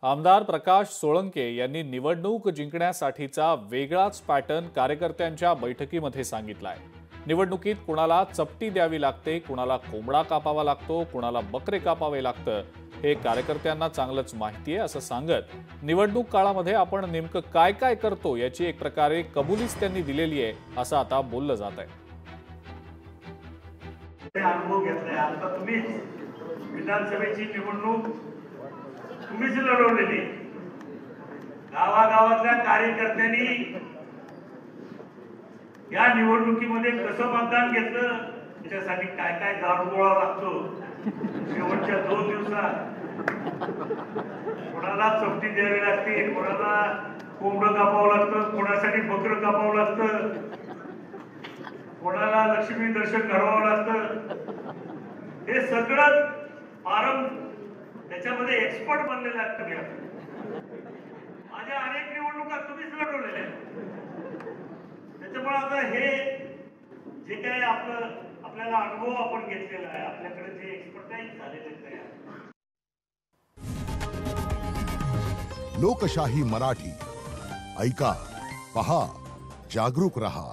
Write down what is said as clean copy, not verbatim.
आमदार प्रकाश सोळंके यांनी निवडणूक जिंकण्यासाठीचा वेगळाच पॅटर्न कार्यकर्त्यांच्या बैठकीमध्ये सांगितलाय। निवडणुकीत कुणाला चपटी द्यावी लागते, कुणाला कोंबडा कापावा लागतो, कुणाला बकरे कापावे लागतं हे कार्यकर्त्यांना चांगलंच माहिती आहे असं सांगत निवडणूक काळामध्ये आपण नेमकं काय काय करतो याची एक प्रकारे कबुलीच त्यांनी दिलेली आहे असं आता बोललं जात आहे। अनुभव घेतलाय। आता तुम्ही विधानसभेची निवडणूक तुम्हीच लढवलेली, गावागावातल्या कार्यकर्त्यांनी या निवडणुकीमध्ये कसं मतदान घेतलं, त्याच्यासाठी काय काय दारुगोळा लागतो, शेवटच्या 2 दिवसात कोणाला चपटी द्यावी लागते, कोणाला कोंबडं कापावं लागतं, कोणासाठी बकरं कापावं लागतं, कोणाला लक्ष्मी दर्शन घडवावं लागतं, हे सगळं त्याच्यामध्ये एक्सपर्ट बनलेले आहेत तुम्ही। माझ्या अनेक निवडणुका तुम्हीच लढवलेल्या आहेत। त्याच्यामुळे आता हे जे काही आपल्याला अनुभव आपण घेतलेला आहे, आपल्याकडे जे एक्सपर्टाईज झालेले आहे। लोकशाही मराठी ऐका, पहा, जागरूक रहा।